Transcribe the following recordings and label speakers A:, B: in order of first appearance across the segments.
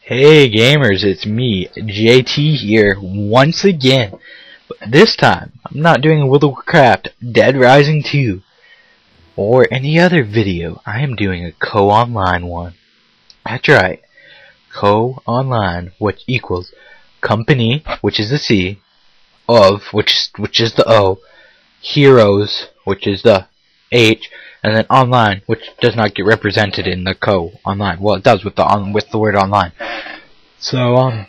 A: Hey gamers, it's me, JT here, once again. But this time, I'm not doing a World of Warcraft Dead Rising 2, or any other video. I am doing a co-online one. That's right, co-online, which equals company, which is the C, of, which is the O, heroes, which is the H, and then online, which does not get represented in the co-online. Well, it does with the word online. So,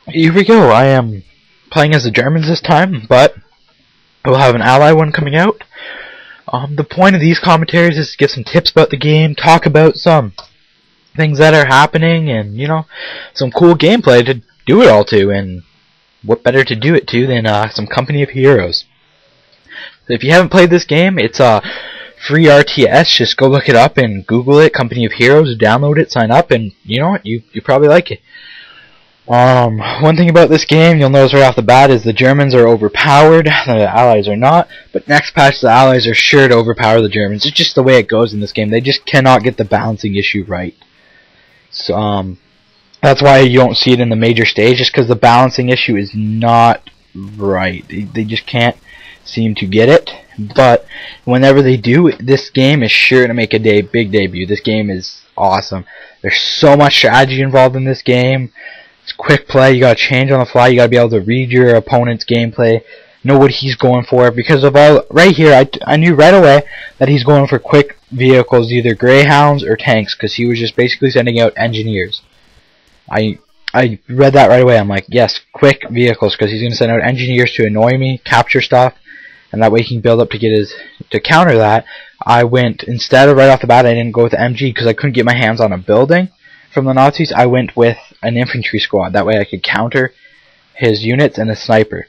A: here we go. I am playing as the Germans this time, but I will have an ally one coming out. The point of these commentaries is to give some tips about the game, talk about some things that are happening, and, you know, some cool gameplay to do it all to, and what better to do it to than some Company of Heroes. So if you haven't played this game, it's free RTS. Just go look it up and Google it, Company of Heroes, download it, sign up, and you know what, you probably like it. One thing about this game you'll notice right off the bat is the Germans are overpowered, the Allies are not, but next patch the Allies are sure to overpower the Germans. It's just the way it goes in this game. They just cannot get the balancing issue right. So, that's why you don't see it in the major stage, just because the balancing issue is not right. They just can't seem to get it, but whenever they do, this game is sure to make a big debut. This game is awesome. There's so much strategy involved in this game. It's quick play. You gotta change on the fly. You gotta be able to read your opponent's gameplay, know what he's going for. Because of all right here, I knew right away that he's going for quick vehicles, either greyhounds or tanks, because he was just basically sending out engineers. I read that right away. I'm like, yes, quick vehicles, because he's gonna send out engineers to annoy me, capture stuff, and that way he can build up to counter that. I went, instead of right off the bat, I didn't go with the MG because I couldn't get my hands on a building from the Nazis. I went with an infantry squad. That way I could counter his units and a sniper.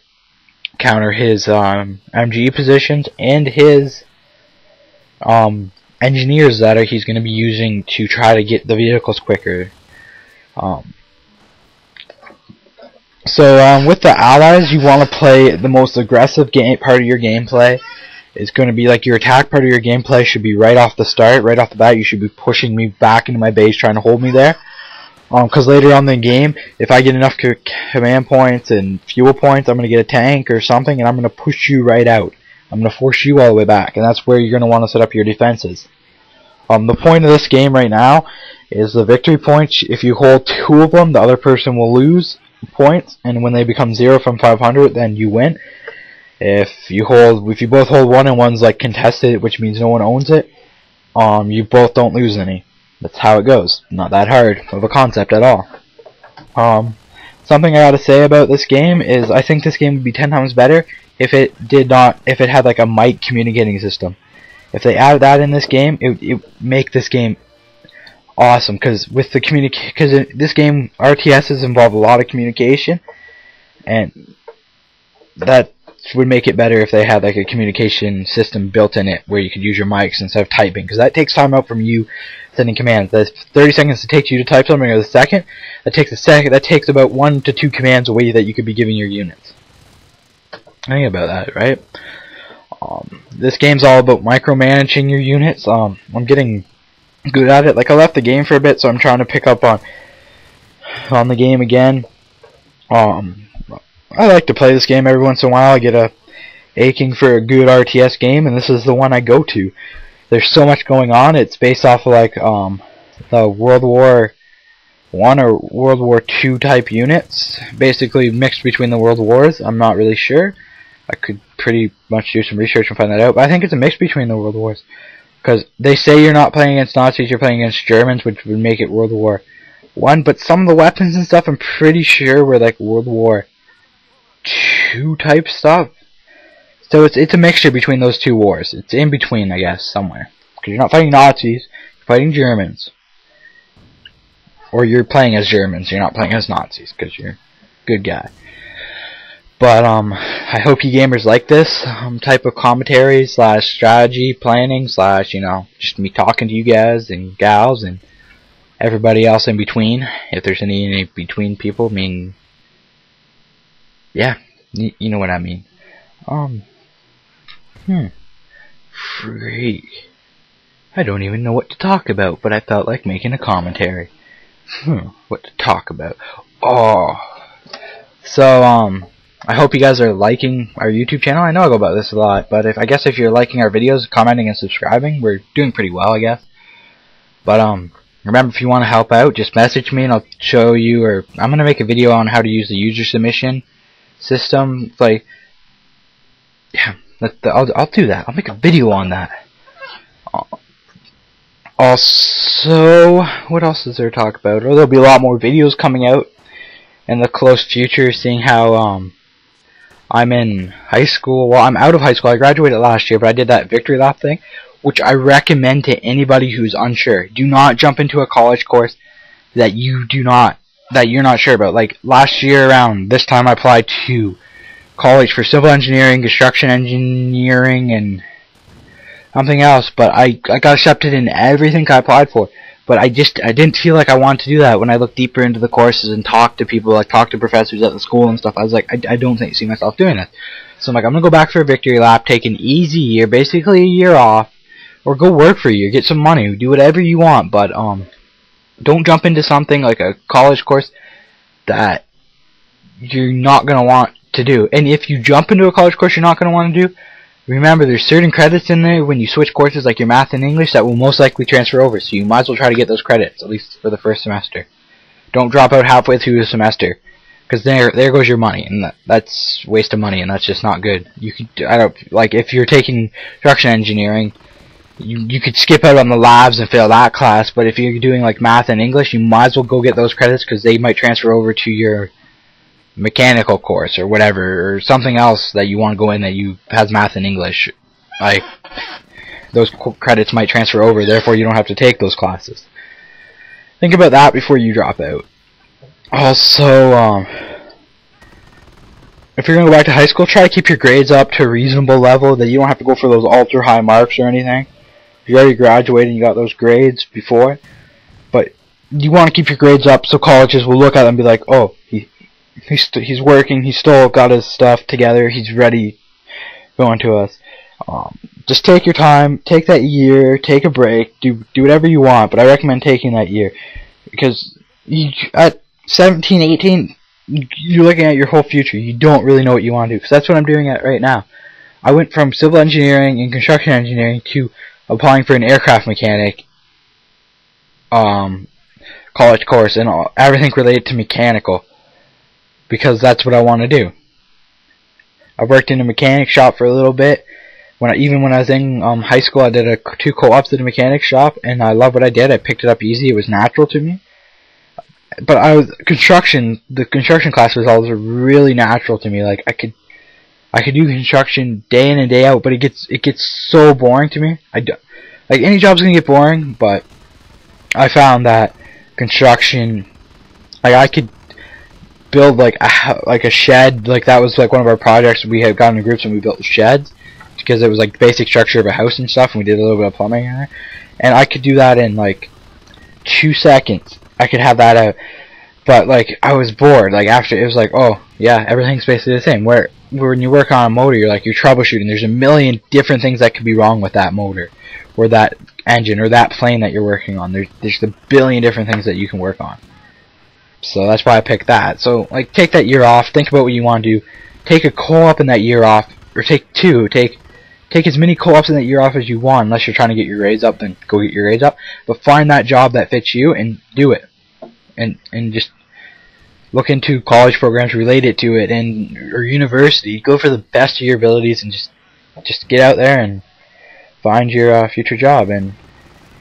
A: Counter his MG positions and his engineers that he's going to be using to try to get the vehicles quicker. So with the Allies, you want to play the most aggressive part of your gameplay. It's going to be like your attack part of your gameplay should be right off the start, right off the bat. You should be pushing me back into my base, trying to hold me there. Because later on in the game, if I get enough command points and fuel points, I'm going to get a tank or something, and I'm going to push you right out. I'm going to force you all the way back, and that's where you're going to want to set up your defenses. The point of this game right now is the victory points. If you hold 2 of them, the other person will lose points, and when they become 0 from 500, then you win. If you both hold 1 and one's like contested, which means no one owns it, you both don't lose any. That's how it goes. Not that hard of a concept at all. Something I gotta say about this game is I think this game would be 10 times better if it had like a mic communicating system. If they added that in this game, it would make this game awesome, because with the this game RTSs involve a lot of communication, and that would make it better if they had like a communication system built in it where you could use your mics instead of typing, because that takes time out from you sending commands. The 30 seconds it takes you to type something, or the second that takes about 1 to 2 commands away that you could be giving your units. Think about that, right? This game's all about micromanaging your units. I'm getting good at it. Like, I left the game for a bit, so I'm trying to pick up on the game again. I like to play this game every once in a while. I get a aching for a good RTS game, and this is the one I go to. There's so much going on. It's based off of like the World War I or World War II type units, basically mixed between the World Wars. I'm not really sure. I could pretty much do some research and find that out, but I think it's a mix between the World Wars, because they say you're not playing against Nazis, you're playing against Germans, which would make it World War I. But some of the weapons and stuff, I'm pretty sure were like World War II type stuff. So it's a mixture between those 2 wars. It's in between, I guess, somewhere. Because you're not fighting Nazis, you're fighting Germans. Or you're playing as Germans, you're not playing as Nazis, because you're a good guy. But I hope you gamers like this type of commentary / strategy planning / you know, just me talking to you guys and gals and everybody else in between. If there's any between people, I mean, yeah, you know what I mean. Freak. I don't even know what to talk about, but I felt like making a commentary. What to talk about? Oh, so I hope you guys are liking our YouTube channel. I know I go about this a lot, but I guess if you're liking our videos, commenting, and subscribing, we're doing pretty well, I guess. But remember, if you want to help out, just message me and I'll show you. Or I'm gonna make a video on how to use the user submission system. Like, yeah, I'll do that. I'll make a video on that. Also, what else is there to talk about? Or there'll be a lot more videos coming out in the close future, seeing how I'm in high school. Well, I'm out of high school. I graduated last year, but I did that victory lap thing, which I recommend to anybody who's unsure. Do not jump into a college course that you're not sure about. Like last year around this time, I applied to college for civil engineering, construction engineering, and something else, but I got accepted in everything I applied for. But I didn't feel like I wanted to do that. When I looked deeper into the courses and talked to people, like talked to professors at the school and stuff, I was like, I don't see myself doing this. So I'm like, I'm gonna go back for a victory lap, take an easy year, basically a year off, or go work for a year, get some money, do whatever you want, but don't jump into something like a college course that you're not gonna want to do. And if you jump into a college course you're not gonna want to do, remember, there's certain credits in there when you switch courses, like your math and English, that will most likely transfer over. So you might as well try to get those credits, at least for the first semester. Don't drop out halfway through the semester, because there goes your money, and that's waste of money, and that's just not good. You could, like if you're taking construction engineering, you could skip out on the labs and fail that class. But if you're doing like math and English, you might as well go get those credits, because they might transfer over to your mechanical course or whatever, or something else that you want to go in that has math and English. Like, those credits might transfer over, therefore you don't have to take those classes. Think about that before you drop out. Also, if you're going to go back to high school, try to keep your grades up to a reasonable level, that you don't have to go for those ultra high marks or anything. You already graduated and you got those grades before, but you want to keep your grades up so colleges will look at them and be like, oh, he's working, he's still got his stuff together, he's ready going to us. Just take your time, take that year, take a break, do whatever you want, but I recommend taking that year, because at 17, 18, you're looking at your whole future. You don't really know what you want to do, because that's what I'm doing right now. I went from civil engineering and construction engineering to applying for an aircraft mechanic college course, and everything related to mechanical, because that's what I want to do. I worked in a mechanic shop for a little bit. Even when I was in high school, I did 2 co-ops at a mechanic shop, and I love what I did. I picked it up easy. It was natural to me. But the construction class was always really natural to me. Like I could do construction day in and day out, but it gets so boring to me. Like any job's gonna get boring, but I found that construction, like I could build like a shed. Like that was like one of our projects. We had gotten in groups and we built sheds, because it was like the basic structure of a house and stuff, and we did a little bit of plumbing in there. And I could do that in like 2 seconds. I could have that out. But like I was bored. Like after, it was like, oh yeah, everything's basically the same. Where when you work on a motor, you're troubleshooting. There's a million different things that could be wrong with that motor, or that engine, or that plane that you're working on. There's a billion different things that you can work on. So that's why I picked that. So like take that year off. Think about what you want to do. Take a co-op in that year off, or take 2. Take as many co-ops in that year off as you want. Unless you're trying to get your grades up, then go get your grades up. But find that job that fits you and do it. And just look into college programs related to it, or university. Go for the best of your abilities, and just get out there and find your future job. And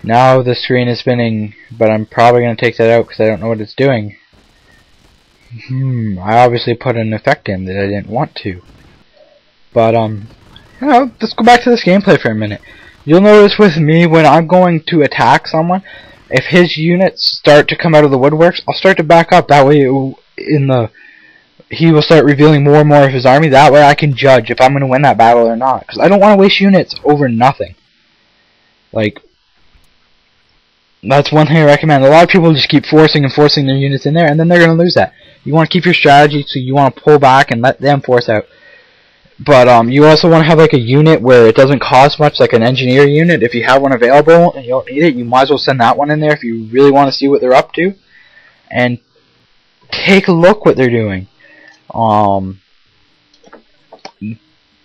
A: now the screen is spinning, but I'm probably going to take that out because I don't know what it's doing. I obviously put an effect in that I didn't want to. But let's go back to this gameplay for a minute. You'll notice with me, when I'm going to attack someone, if his units start to come out of the woodworks, I'll start to back up. That way, he will start revealing more and more of his army. That way I can judge if I'm going to win that battle or not. Because I don't want to waste units over nothing. Like, that's one thing I recommend. A lot of people just keep forcing their units in there, and then they're going to lose that. You want to keep your strategy, so you want to pull back and let them force out. But you also want to have like a unit where it doesn't cost much, like an engineer unit. If you have one available and you don't need it, you might as well send that one in there if you really want to see what they're up to. and take a look what they're doing.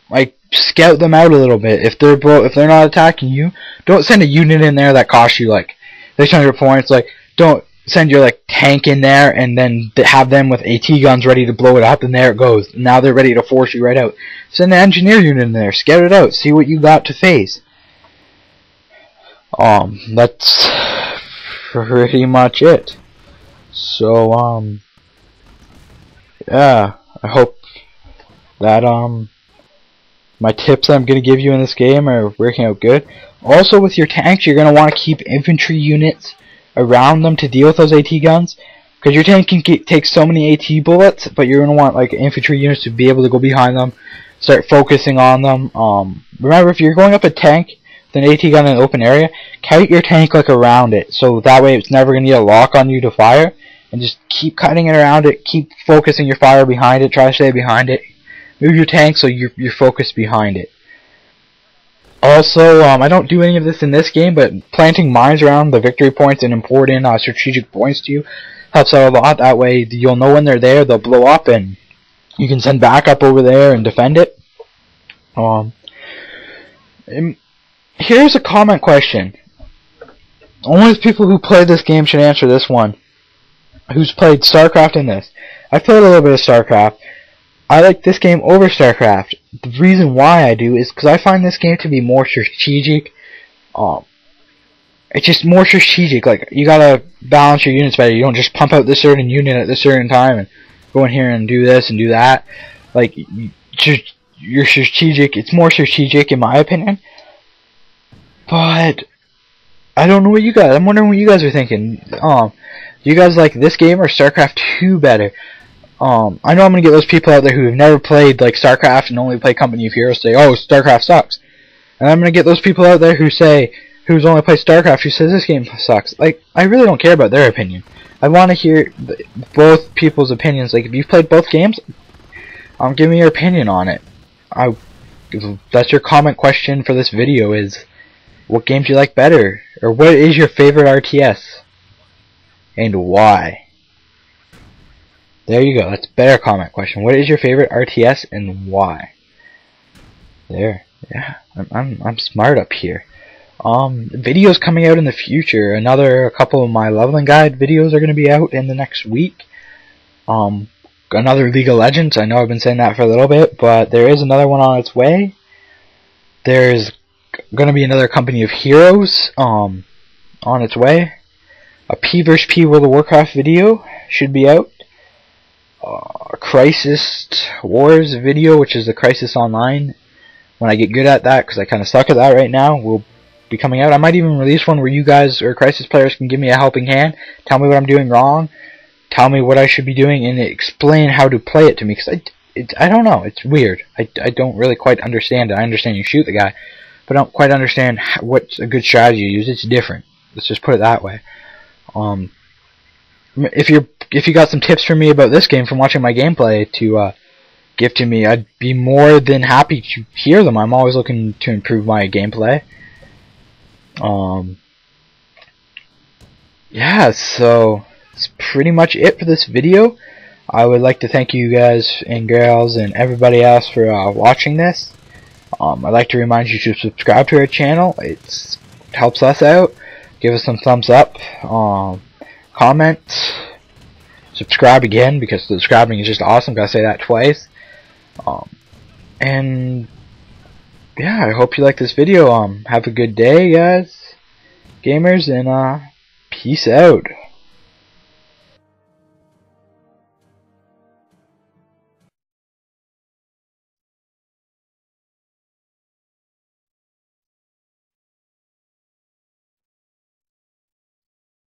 A: Like, scout them out a little bit. If they're not attacking you, don't send a unit in there that costs you like 600 points. Like, don't send your like tank in there and then have them with AT guns ready to blow it up, and there it goes. Now they're ready to force you right out. Send an engineer unit in there, scout it out, see what you got to face. That's pretty much it. So yeah, I hope that my tips I'm going to give you in this game are working out good. Also, with your tanks, you're going to want to keep infantry units around them to deal with those AT guns, because your tank can take so many AT bullets, but you're going to want like infantry units to be able to go behind them, start focusing on them. Remember, if you're going up a tank with an AT gun in an open area, kite your tank like around it, so that way it's never going to get a lock on you to fire, and just keep cutting it around it, keep focusing your fire behind it, try to stay behind it. Move your tank so you're focused behind it. Also, I don't do any of this in this game, but planting mines around the victory points and important strategic points to you helps out a lot. That way you'll know when they're there, they'll blow up, and you can send backup over there and defend it. Here's a comment question. Only the people who play this game should answer this one. Who's played StarCraft in this? I've played a little bit of StarCraft. I like this game over StarCraft. The reason why I do is because I find this game to be more strategic. It's just more strategic. Like, you gotta balance your units better. You don't just pump out this certain unit at this certain time and go in here and do this and do that. Like, you're strategic. It's more strategic in my opinion. But I don't know what you guys. I'm wondering what you guys are thinking. You guys like this game or StarCraft 2 better? I know I'm gonna get those people out there who have never played like StarCraft and only play Company of Heroes say, "Oh, StarCraft sucks," and I'm gonna get those people out there who's only played StarCraft who says this game sucks. Like, I really don't care about their opinion. I want to hear both people's opinions. Like, if you've played both games, give me your opinion on it. That's your comment question for this video: is what game do you like better, or what is your favorite RTS, and why? There you go. That's a better comment question. What is your favorite RTS and why? There. Yeah. I'm smart up here. Videos coming out in the future. A couple of my leveling guide videos are going to be out in the next week. Another League of Legends. I know I've been saying that for a little bit, but there is another one on its way. There's going to be another Company of Heroes on its way. A P vs P World of Warcraft video should be out. Crisis Wars video, which is the Crisis Online. When I get good at that, because I kind of suck at that right now, will be coming out. I might even release one where you guys or Crisis players can give me a helping hand, tell me what I'm doing wrong, tell me what I should be doing, and explain how to play it to me. Because I don't know. It's weird. I don't really quite understand it. I understand you shoot the guy, but I don't quite understand what's a good strategy to use. It's different. Let's just put it that way. If you got some tips for me about this game from watching my gameplay to give to me, I'd be more than happy to hear them. I'm always looking to improve my gameplay. Yeah, so that's pretty much it for this video. I would like to thank you guys and girls and everybody else for watching this. I'd like to remind you to subscribe to our channel. It helps us out. Give us some thumbs up. Comment. Subscribe again, because subscribing is just awesome. Gotta say that twice. And yeah, I hope you like this video. Have a good day, guys, gamers, and peace out.